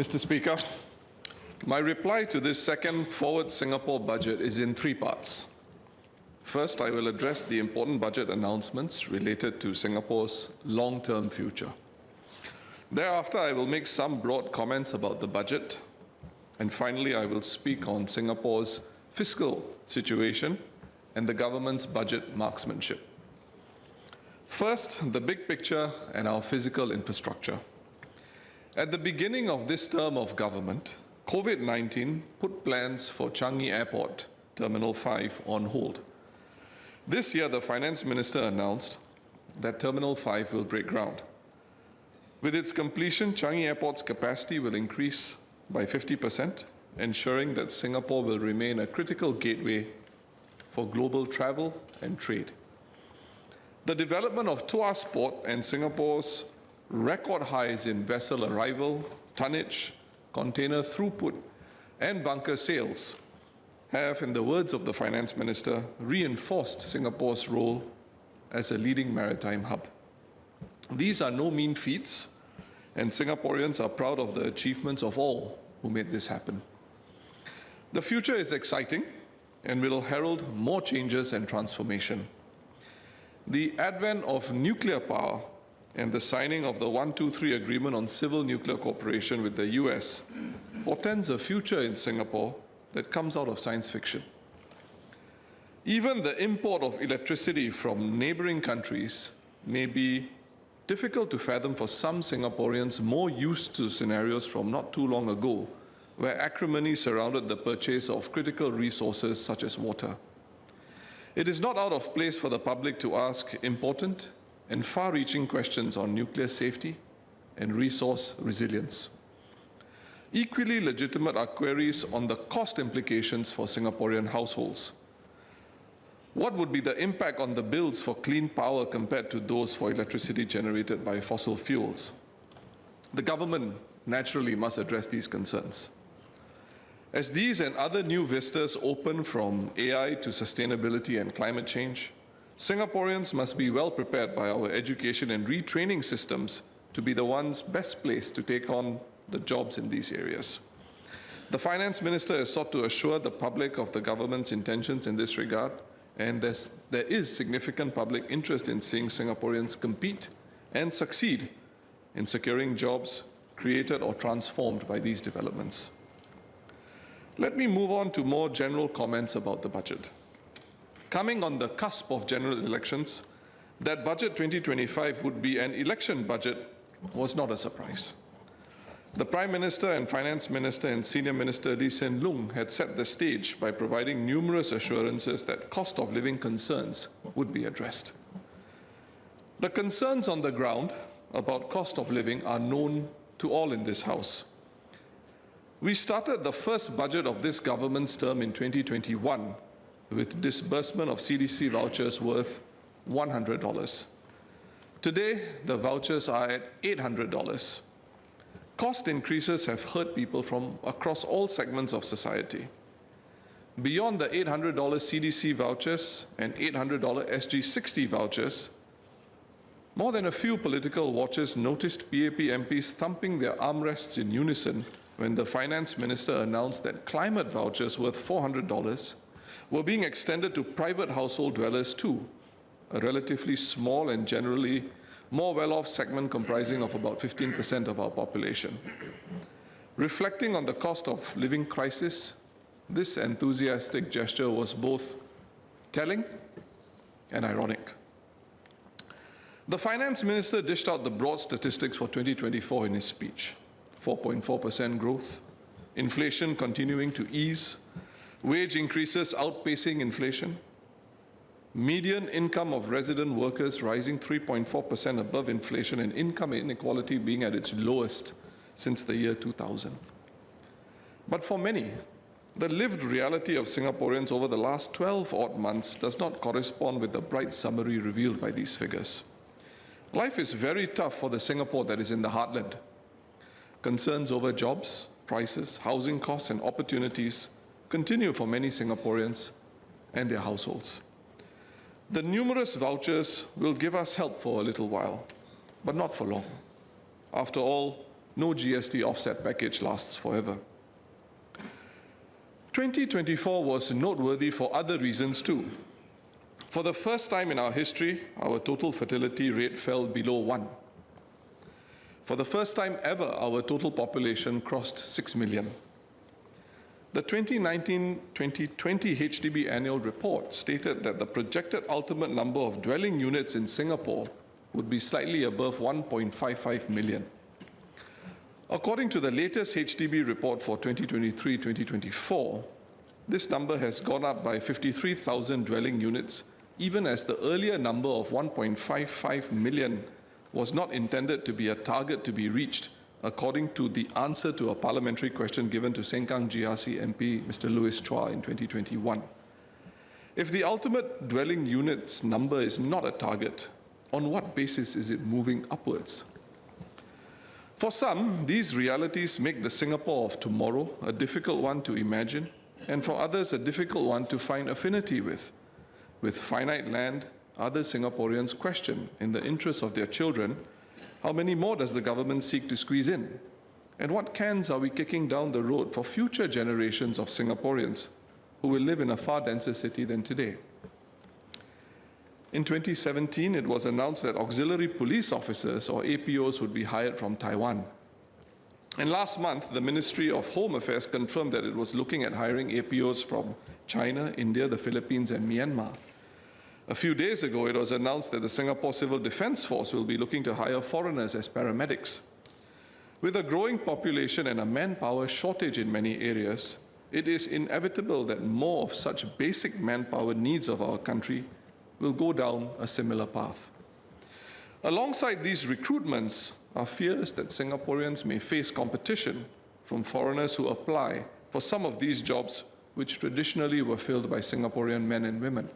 Mr. Speaker, my reply to this second Forward Singapore budget is in three parts. First, I will address the important budget announcements related to Singapore's long-term future. Thereafter, I will make some broad comments about the budget. And finally, I will speak on Singapore's fiscal situation and the government's budget marksmanship. First, the big picture and our physical infrastructure. At the beginning of this term of government, COVID-19 put plans for Changi Airport, Terminal 5, on hold. This year, the Finance Minister announced that Terminal 5 will break ground. With its completion, Changi Airport's capacity will increase by 50%, ensuring that Singapore will remain a critical gateway for global travel and trade. The development of Tuas Port and Singapore's record highs in vessel arrival, tonnage, container throughput, and bunker sales have, in the words of the Finance Minister, reinforced Singapore's role as a leading maritime hub. These are no mean feats, and Singaporeans are proud of the achievements of all who made this happen. The future is exciting and will herald more changes and transformation. The advent of nuclear power and the signing of the 123 Agreement on Civil Nuclear Cooperation with the US portends a future in Singapore that comes out of science fiction. Even the import of electricity from neighboring countries may be difficult to fathom for some Singaporeans more used to scenarios from not too long ago, where acrimony surrounded the purchase of critical resources such as water. It is not out of place for the public to ask important and far-reaching questions on nuclear safety and resource resilience. Equally legitimate are queries on the cost implications for Singaporean households. What would be the impact on the bills for clean power compared to those for electricity generated by fossil fuels? The government naturally must address these concerns. As these and other new vistas open from AI to sustainability and climate change, Singaporeans must be well prepared by our education and retraining systems to be the ones best placed to take on the jobs in these areas. The Finance Minister has sought to assure the public of the government's intentions in this regard, and there is significant public interest in seeing Singaporeans compete and succeed in securing jobs created or transformed by these developments. Let me move on to more general comments about the budget. Coming on the cusp of general elections, that Budget 2025 would be an election budget was not a surprise. The Prime Minister and Finance Minister and Senior Minister Lee Hsien Loong had set the stage by providing numerous assurances that cost of living concerns would be addressed. The concerns on the ground about cost of living are known to all in this House. We started the first budget of this government's term in 2021 with disbursement of CDC vouchers worth $100. Today, the vouchers are at $800. Cost increases have hurt people from across all segments of society. Beyond the $800 CDC vouchers and $800 SG60 vouchers, more than a few political watchers noticed PAP MPs thumping their armrests in unison when the Finance Minister announced that climate vouchers worth $400 were being extended to private household dwellers too, a relatively small and generally more well-off segment comprising of about 15% of our population. Reflecting on the cost of living crisis, this enthusiastic gesture was both telling and ironic. The Finance Minister dished out the broad statistics for 2024 in his speech. 4.4% growth, inflation continuing to ease, wage increases outpacing inflation, median income of resident workers rising 3.4% above inflation, and income inequality being at its lowest since the year 2000. But for many, the lived reality of Singaporeans over the last 12-odd months does not correspond with the bright summary revealed by these figures. Life is very tough for the Singapore that is in the heartland. Concerns over jobs, prices, housing costs, and opportunities continue for many Singaporeans and their households. The numerous vouchers will give us help for a little while, but not for long. After all, No GST offset package lasts forever. 2024 was noteworthy for other reasons too. For the first time in our history, our total fertility rate fell below 1. For the first time ever, our total population crossed 6 million. The 2019-2020 HDB annual report stated that the projected ultimate number of dwelling units in Singapore would be slightly above 1.55 million. According to the latest HDB report for 2023-2024, this number has gone up by 53,000 dwelling units, even as the earlier number of 1.55 million was not intended to be a target to be reached, according to the answer to a parliamentary question given to Sengkang GRC MP Mr. Louis Chua in 2021. If the ultimate dwelling units number is not a target, on what basis is it moving upwards? For some, these realities make the Singapore of tomorrow a difficult one to imagine, and for others a difficult one to find affinity with. With finite land, other Singaporeans question, in the interest of their children, how many more does the government seek to squeeze in? And what cans are we kicking down the road for future generations of Singaporeans who will live in a far denser city than today? In 2017, it was announced that auxiliary police officers, or APOs, would be hired from Taiwan. And last month, the Ministry of Home Affairs confirmed that it was looking at hiring APOs from China, India, the Philippines, and Myanmar. A few days ago, it was announced that the Singapore Civil Defence Force will be looking to hire foreigners as paramedics. With a growing population and a manpower shortage in many areas, it is inevitable that more of such basic manpower needs of our country will go down a similar path. Alongside these recruitments are fears that Singaporeans may face competition from foreigners who apply for some of these jobs which traditionally were filled by Singaporean men and women.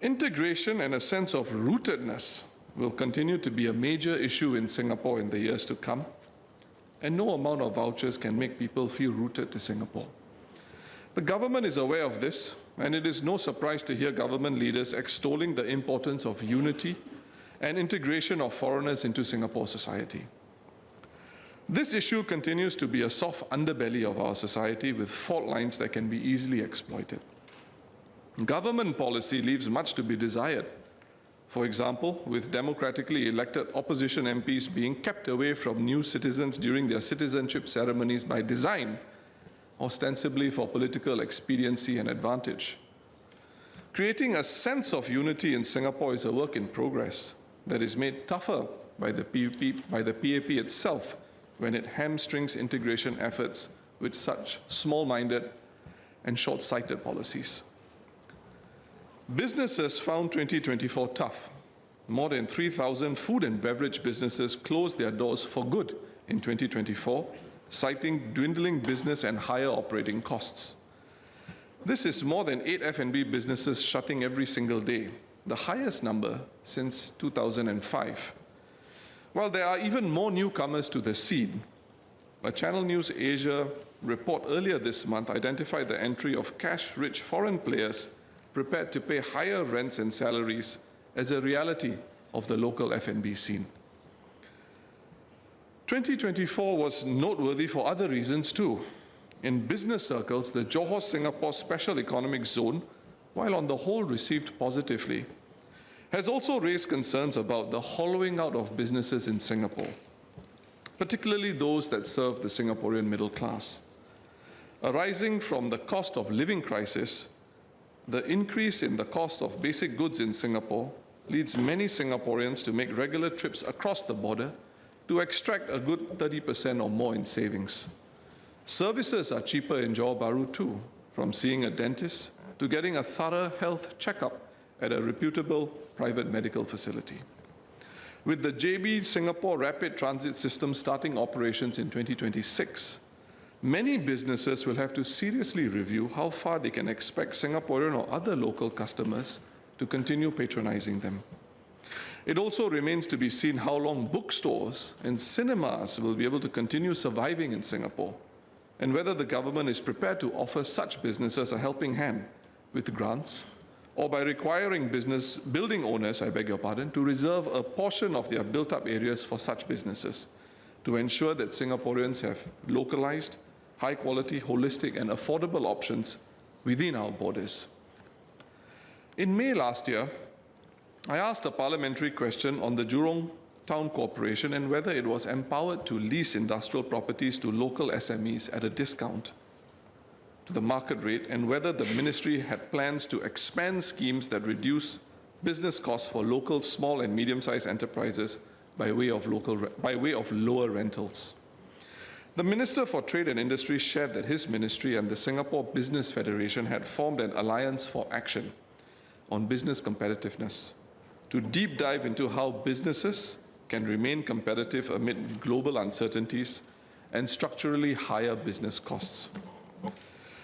Integration and a sense of rootedness will continue to be a major issue in Singapore in the years to come, and no amount of vouchers can make people feel rooted to Singapore. The government is aware of this, and it is no surprise to hear government leaders extolling the importance of unity and integration of foreigners into Singapore society. This issue continues to be a soft underbelly of our society with fault lines that can be easily exploited. Government policy leaves much to be desired. For example, with democratically elected opposition MPs being kept away from new citizens during their citizenship ceremonies by design, ostensibly for political expediency and advantage. Creating a sense of unity in Singapore is a work in progress that is made tougher by the PAP itself when it hamstrings integration efforts with such small-minded and short-sighted policies. Businesses found 2024 tough. More than 3,000 food and beverage businesses closed their doors for good in 2024, citing dwindling business and higher operating costs. This is more than 8 F&B businesses shutting every single day, the highest number since 2005. While there are even more newcomers to the scene, a Channel News Asia report earlier this month identified the entry of cash-rich foreign players prepared to pay higher rents and salaries as a reality of the local F&B scene. 2024 was noteworthy for other reasons too. In business circles, the Johor-Singapore Special Economic Zone, while on the whole received positively, has also raised concerns about the hollowing out of businesses in Singapore, particularly those that serve the Singaporean middle class. Arising from the cost of living crisis, the increase in the cost of basic goods in Singapore leads many Singaporeans to make regular trips across the border to extract a good 30% or more in savings. Services are cheaper in Johor Bahru too, from seeing a dentist to getting a thorough health checkup at a reputable private medical facility. With the JB Singapore Rapid Transit System starting operations in 2026, many businesses will have to seriously review how far they can expect Singaporean or other local customers to continue patronizing them. It also remains to be seen how long bookstores and cinemas will be able to continue surviving in Singapore, and whether the government is prepared to offer such businesses a helping hand with grants, or by requiring building owners, to reserve a portion of their built-up areas for such businesses, to ensure that Singaporeans have localized, high-quality, holistic and affordable options within our borders. In May last year, I asked a parliamentary question on the Jurong Town Corporation and whether it was empowered to lease industrial properties to local SMEs at a discount to the market rate, and whether the ministry had plans to expand schemes that reduce business costs for local small and medium-sized enterprises by way of lower rentals. The Minister for Trade and Industry shared that his ministry and the Singapore Business Federation had formed an alliance for action on business competitiveness to deep dive into how businesses can remain competitive amid global uncertainties and structurally higher business costs.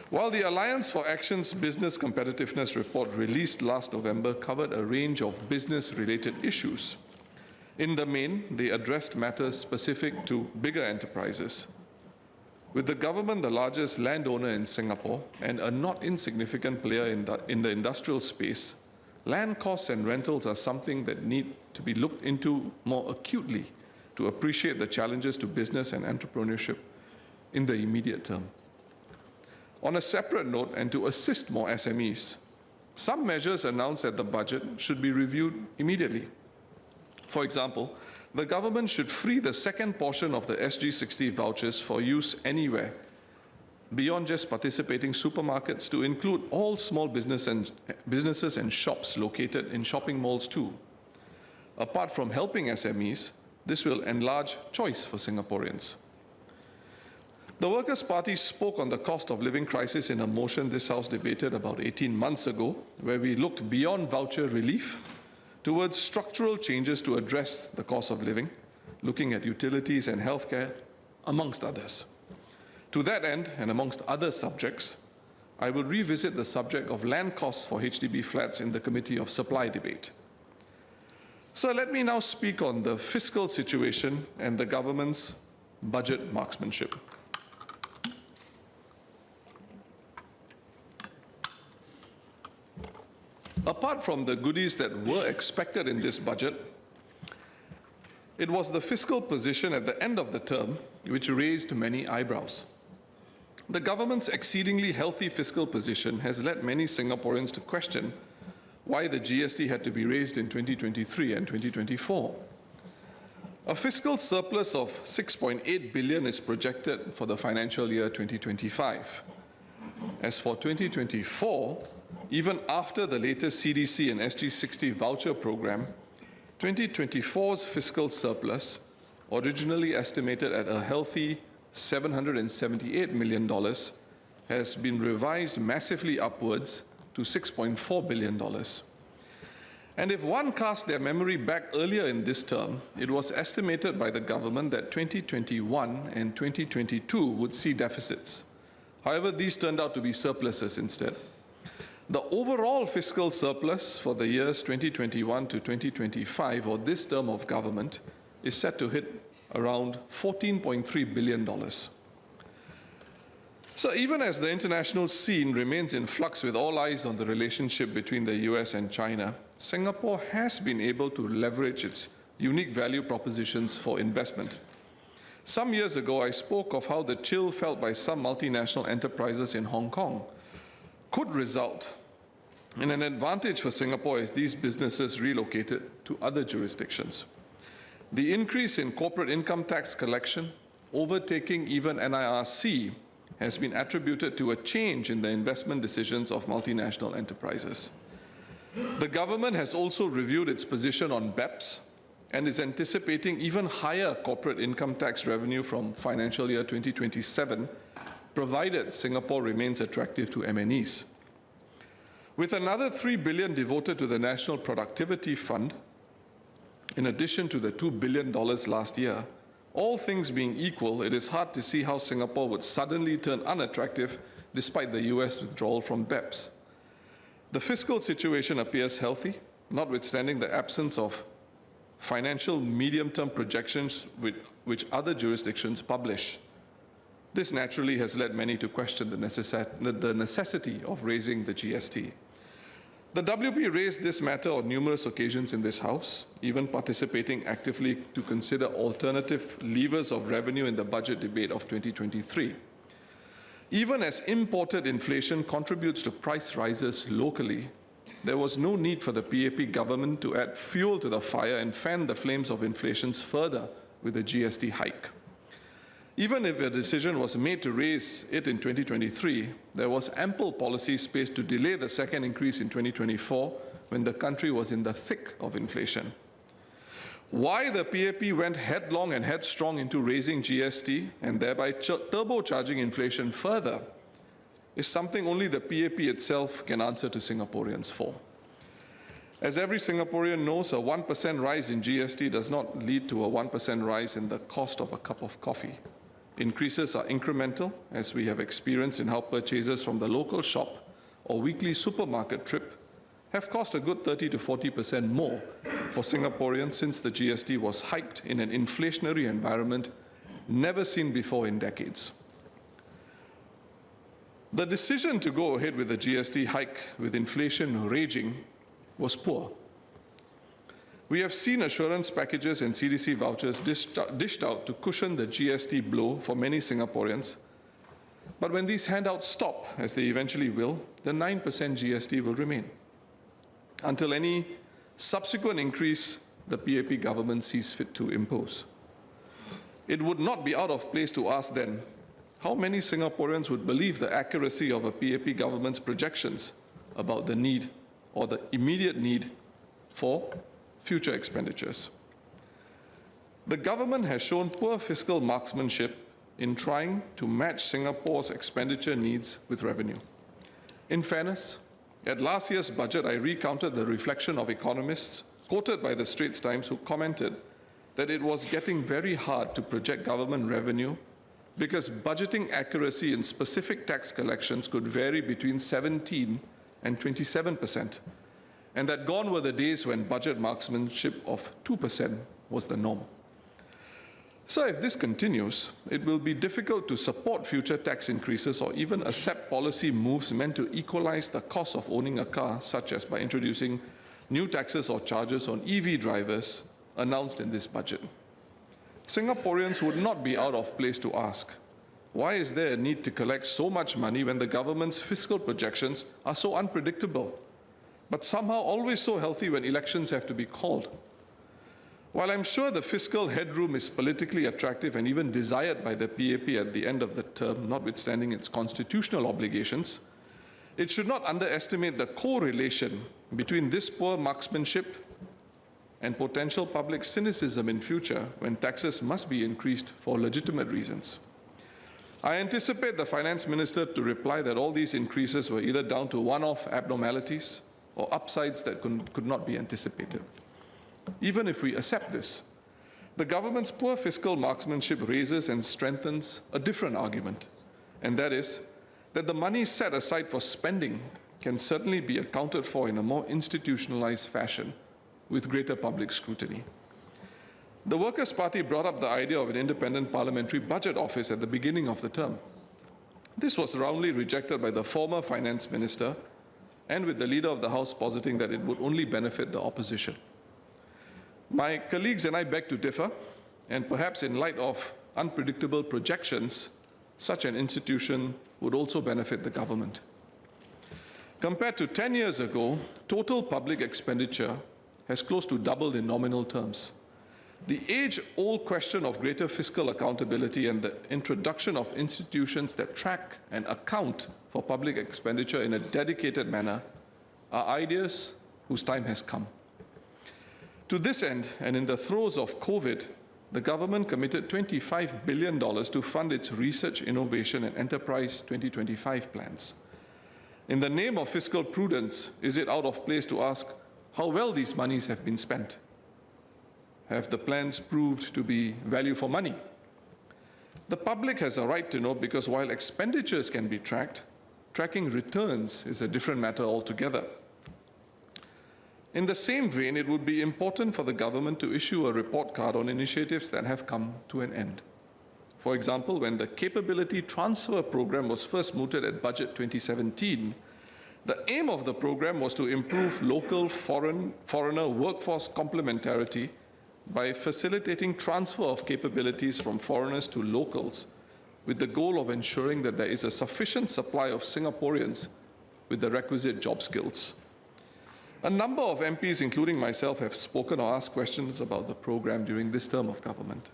While the Alliance for Action's Business Competitiveness report released last November covered a range of business-related issues, in the main, they addressed matters specific to bigger enterprises. With the government the largest landowner in Singapore and a not insignificant player in the industrial space, land costs and rentals are something that need to be looked into more acutely to appreciate the challenges to business and entrepreneurship in the immediate term. On a separate note, and to assist more SMEs, some measures announced at the budget should be reviewed immediately. For example, the government should free the second portion of the SG60 vouchers for use anywhere, beyond just participating supermarkets, to include all small businesses and shops located in shopping malls too. Apart from helping SMEs, this will enlarge choice for Singaporeans. The Workers' Party spoke on the cost of living crisis in a motion this House debated about 18 months ago, where we looked beyond voucher relief towards structural changes to address the cost of living, looking at utilities and healthcare, amongst others. To that end, and amongst other subjects, I will revisit the subject of land costs for HDB flats in the Committee of Supply debate. So let me now speak on the fiscal situation and the government's budget marksmanship. Apart from the goodies that were expected in this budget, it was the fiscal position at the end of the term which raised many eyebrows. The government's exceedingly healthy fiscal position has led many Singaporeans to question why the GST had to be raised in 2023 and 2024. A fiscal surplus of 6.8 billion is projected for the financial year 2025. As for 2024, even after the latest CDC and SG60 voucher program, 2024's fiscal surplus, originally estimated at a healthy $778 million, has been revised massively upwards to $6.4 billion. And if one casts their memory back earlier in this term, it was estimated by the government that 2021 and 2022 would see deficits. However, these turned out to be surpluses instead. The overall fiscal surplus for the years 2021 to 2025, or this term of government, is set to hit around $14.3 billion. So even as the international scene remains in flux with all eyes on the relationship between the US and China, Singapore has been able to leverage its unique value propositions for investment. Some years ago, I spoke of how the chill felt by some multinational enterprises in Hong Kong could result in an advantage for Singapore as these businesses relocated to other jurisdictions. The increase in corporate income tax collection, overtaking even NIRC, has been attributed to a change in the investment decisions of multinational enterprises. The government has also reviewed its position on BEPS and is anticipating even higher corporate income tax revenue from financial year 2027, provided Singapore remains attractive to MNEs. With another $3 billion devoted to the National Productivity Fund, in addition to the $2 billion last year, all things being equal, it is hard to see how Singapore would suddenly turn unattractive despite the US withdrawal from BEPS. The fiscal situation appears healthy, notwithstanding the absence of financial medium-term projections which other jurisdictions publish. This naturally has led many to question the necessity of raising the GST. The WP raised this matter on numerous occasions in this House, even participating actively to consider alternative levers of revenue in the budget debate of 2023. Even as imported inflation contributes to price rises locally, there was no need for the PAP government to add fuel to the fire and fan the flames of inflation further with a GST hike. Even if a decision was made to raise it in 2023, there was ample policy space to delay the second increase in 2024 when the country was in the thick of inflation. Why the PAP went headlong and headstrong into raising GST and thereby turbocharging inflation further is something only the PAP itself can answer to Singaporeans for. As every Singaporean knows, a 1% rise in GST does not lead to a 1% rise in the cost of a cup of coffee. Increases are incremental, as we have experienced in how purchases from the local shop or weekly supermarket trip have cost a good 30 to 40% more for Singaporeans since the GST was hiked in an inflationary environment never seen before in decades. The decision to go ahead with the GST hike with inflation raging was poor. We have seen assurance packages and CDC vouchers dished out to cushion the GST blow for many Singaporeans. But when these handouts stop, as they eventually will, the 9% GST will remain until any subsequent increase the PAP government sees fit to impose. It would not be out of place to ask then, how many Singaporeans would believe the accuracy of a PAP government's projections about the need or the immediate need for future expenditures? The government has shown poor fiscal marksmanship in trying to match Singapore's expenditure needs with revenue. In fairness, at last year's budget, I recounted the reflection of economists quoted by the Straits Times who commented that it was getting very hard to project government revenue because budgeting accuracy in specific tax collections could vary between 17 and 27%, and that gone were the days when budget marksmanship of 2% was the norm. So if this continues, it will be difficult to support future tax increases or even accept policy moves meant to equalize the cost of owning a car, such as by introducing new taxes or charges on EV drivers announced in this budget. Singaporeans would not be out of place to ask, why is there a need to collect so much money when the government's fiscal projections are so unpredictable, but somehow always so healthy when elections have to be called? While I'm sure the fiscal headroom is politically attractive and even desired by the PAP at the end of the term, notwithstanding its constitutional obligations, it should not underestimate the correlation between this poor marksmanship and potential public cynicism in future when taxes must be increased for legitimate reasons. I anticipate the Finance Minister to reply that all these increases were either down to one-off abnormalities or upsides that could not be anticipated. Even if we accept this, the government's poor fiscal marksmanship raises and strengthens a different argument, and that is that the money set aside for spending can certainly be accounted for in a more institutionalized fashion with greater public scrutiny. The Workers' Party brought up the idea of an independent Parliamentary Budget Office at the beginning of the term. This was roundly rejected by the former Finance Minister, and with the Leader of the House positing that it would only benefit the opposition. My colleagues and I beg to differ, and perhaps in light of unpredictable projections, such an institution would also benefit the government. Compared to 10 years ago, total public expenditure has close to doubled in nominal terms. The age-old question of greater fiscal accountability and the introduction of institutions that track and account for public expenditure in a dedicated manner are ideas whose time has come. To this end, and in the throes of COVID, the government committed $25 billion to fund its research, innovation, and enterprise 2025 plans. In the name of fiscal prudence, is it out of place to ask how well these monies have been spent? Have the plans proved to be value for money? The public has a right to know because while expenditures can be tracked, tracking returns is a different matter altogether. In the same vein, it would be important for the government to issue a report card on initiatives that have come to an end. For example, when the Capability Transfer Program was first mooted at Budget 2017, The aim of the program was to improve local foreigner workforce complementarity by facilitating transfer of capabilities from foreigners to locals, with the goal of ensuring that there is a sufficient supply of Singaporeans with the requisite job skills. A number of MPs, including myself, have spoken or asked questions about the program during this term of government.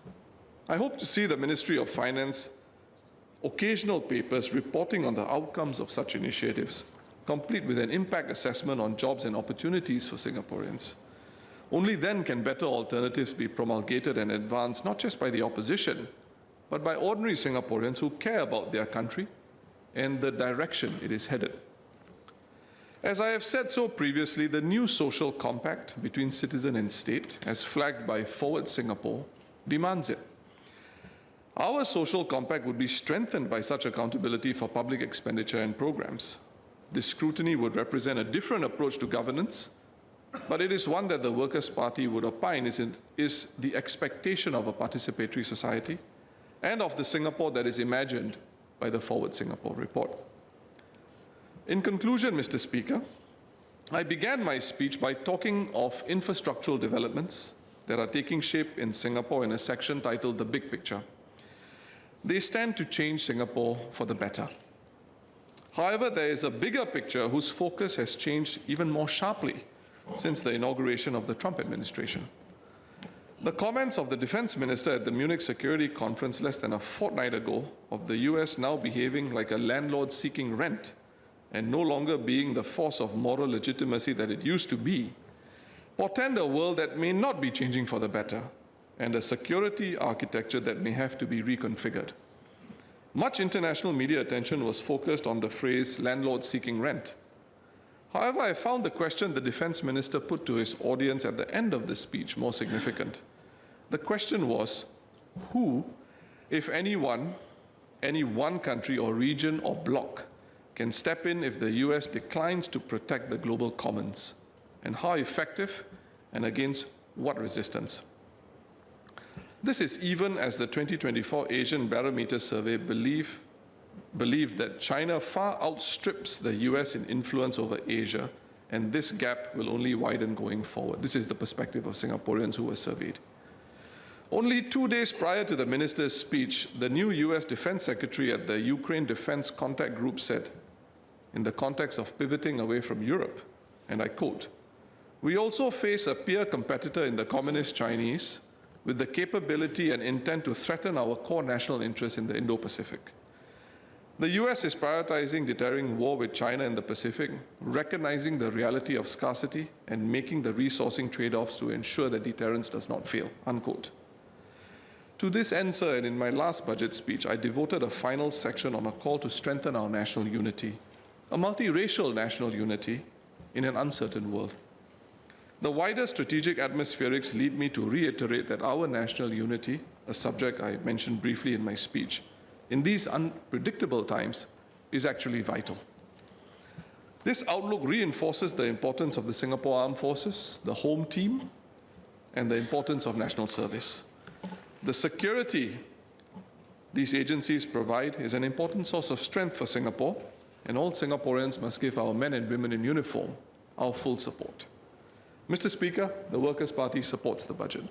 I hope to see the Ministry of Finance occasional papers reporting on the outcomes of such initiatives, complete with an impact assessment on jobs and opportunities for Singaporeans. Only then can better alternatives be promulgated and advanced, not just by the opposition, but by ordinary Singaporeans who care about their country and the direction it is headed. As I have said so previously, the new social compact between citizen and state, as flagged by Forward Singapore, demands it. Our social compact would be strengthened by such accountability for public expenditure and programs. This scrutiny would represent a different approach to governance, but it is one that the Workers' Party would opine is the expectation of a participatory society and of the Singapore that is imagined by the Forward Singapore report. In conclusion, Mr. Speaker, I began my speech by talking of infrastructural developments that are taking shape in Singapore in a section titled The Big Picture. They stand to change Singapore for the better. However, there is a bigger picture whose focus has changed even more sharply since the inauguration of the Trump administration. The comments of the Defense Minister at the Munich Security Conference less than a fortnight ago of the US now behaving like a landlord seeking rent and no longer being the force of moral legitimacy that it used to be, portend a world that may not be changing for the better and a security architecture that may have to be reconfigured. Much international media attention was focused on the phrase landlord seeking rent. However, I found the question the Defense Minister put to his audience at the end of the speech more significant. The question was, who, if anyone, any one country or region or bloc, can step in if the US declines to protect the global commons, and how effective and against what resistance? This is even as the 2024 Asian Barometer Survey believed that China far outstrips the US in influence over Asia, and this gap will only widen going forward. This is the perspective of Singaporeans who were surveyed. Only 2 days prior to the minister's speech, the new US Defense Secretary at the Ukraine Defense Contact Group said, in the context of pivoting away from Europe, and I quote, "We also face a peer competitor in the Communist Chinese with the capability and intent to threaten our core national interests in the Indo-Pacific. The US is prioritizing deterring war with China in the Pacific, recognizing the reality of scarcity and making the resourcing trade-offs to ensure that deterrence does not fail," unquote. To this end, sir, and in my last budget speech, I devoted a final section on a call to strengthen our national unity, a multiracial national unity in an uncertain world. The wider strategic atmospherics lead me to reiterate that our national unity, a subject I mentioned briefly in my speech, in these unpredictable times is actually vital. This outlook reinforces the importance of the Singapore Armed Forces, the home team, and the importance of national service. The security these agencies provide is an important source of strength for Singapore, and all Singaporeans must give our men and women in uniform our full support. Mr. Speaker, the Workers' Party supports the budget.